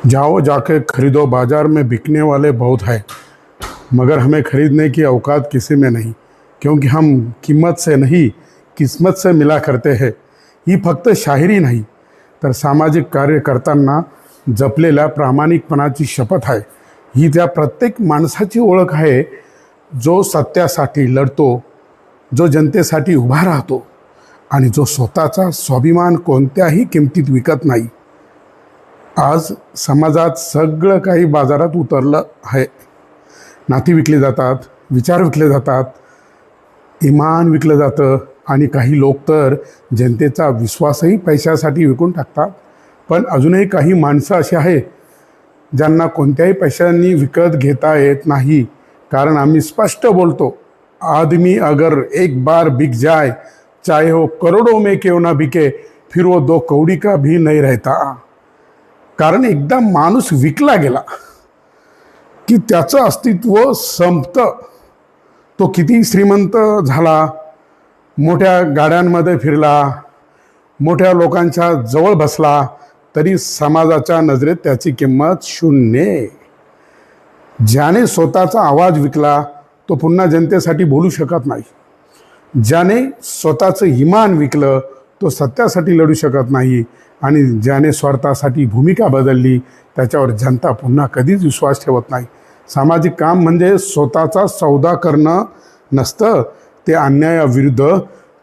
जाओ जाके खरीदो, बाजार में बिकने वाले बहुत हैं, मगर हमें खरीदने की औकात किसी में नहीं, क्योंकि हम किंमत से नहीं किस्मत से मिला करते हैं. ही फक्त शाहिरी नाही, तर सामाजिक कार्य करताना जपलेल्या प्रामाणिकपणाची शपथ आहे. ही त्या प्रत्येक माणसाची ओळख आहे, जो सत्यासाठी लढतो, जो जनतेसाठी उभा राहतो आणि जो स्वतःचा स्वाभिमान कोणत्याही किमतीत विकत नाही. आज समाजात सगळं काही बाजारात उतरलं आहे. नाती विकली जातात, विचार विकले जातात, इमान विकलं जातं आणि काही लोक तर जनतेचा विश्वासही पैशासाठी विकून टाकतात. पण अजूनही काही माणसं अशी आहेत ज्यांना कोणत्याही पैशांनी विकत घेता येत नाही. कारण आम्ही स्पष्ट बोलतो, आदमी अगर एक बार बिक जाए, चाहे हो करोड़ों में क्यों ना बिके, फिर वो दो कौड़ी का भी नहीं रहता. कारण एकदा माणूस विकला गेला की त्याचं अस्तित्व संपतं. तो किती श्रीमंत झाला, मोठ्या गाड्यांमध्ये फिरला, मोठ्या लोकांच्या जवळ बसला, तरी समाजाच्या नजरेत त्याची किंमत शून्य. ज्याने स्वतःचा आवाज विकला तो पुन्हा जनतेसाठी बोलू शकत नाही. ज्याने स्वतःचं इमान विकलं तो सत्यासाठी लढू शकत नाही. आणि ज्याने स्वार्थासाठी भूमिका बदलली त्याच्यावर जनता पुन्हा कधीच विश्वास ठेवत नाही. सामाजिक काम म्हणजे स्वतःचा सौदा करणं नसतं, ते अन्यायाविरुद्ध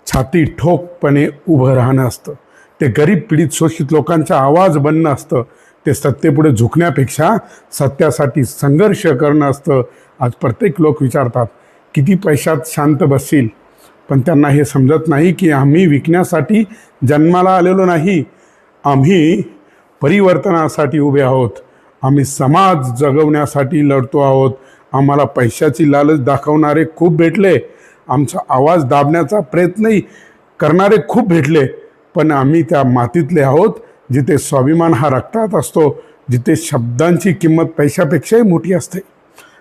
छाती ठोकपणे उभं राहणं असतं. ते गरीब पीडित शोषित लोकांचा आवाज बनणं असतं. ते सत्तेपुढे झुकण्यापेक्षा सत्यासाठी संघर्ष करणं असतं. आज प्रत्येक लोक विचारतात किती पैशात शांत बसतील, पण त्यांना हे समजत नाही की आम्ही विकण्यासाठी जन्माला आलेलो नाही. आम्ही परिवर्तनासाठी उभे आहोत. आम्ही समाज जगवण्यासाठी लढतो आहोत. आम्हाला पैशाची लालच दाखवणारे खूप भेटले, आमचा आवाज दाबण्याचा प्रयत्नही करणारे खूप भेटले, पण आम्ही त्या मातीतले आहोत जिथे स्वाभिमान हा रक्तात असतो, जिथे शब्दांची किंमत पैशापेक्षाही मोठी असते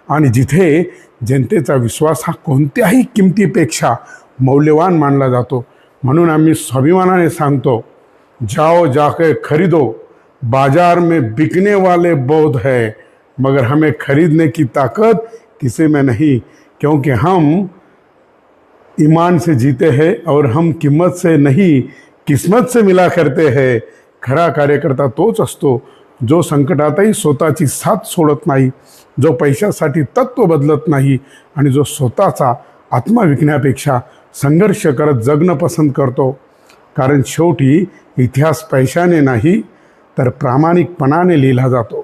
आणि जिथे जनतेचा विश्वास हा कोणत्याही किमतीपेक्षा मौल्यवान मानला जातो. म्हणून आम्ही स्वाभिमानाने सांगतो, जाओ जाके खरीदो, बाजार में बिकने वाले बहुत है, मगर हमें खरीदने की ताकत किसी में नहीं, क्योंकि हम ईमान से जीते हैं और हम किंमत से नहीं किस्मत से मिला करते हैं. खरा कार्यकर्ता तोच असतो जो संकटातही स्वतःची साथ सोडत नाही, जो पैशासाठी तत्व बदलत नाही आणि जो स्वतःचा आत्मा विकण्यापेक्षा संघर्ष करत जगणं पसंत करतो. कारण शेवटी इतिहास पैशाने नाही तर प्रामाणिकपणाने लिहिला जातो.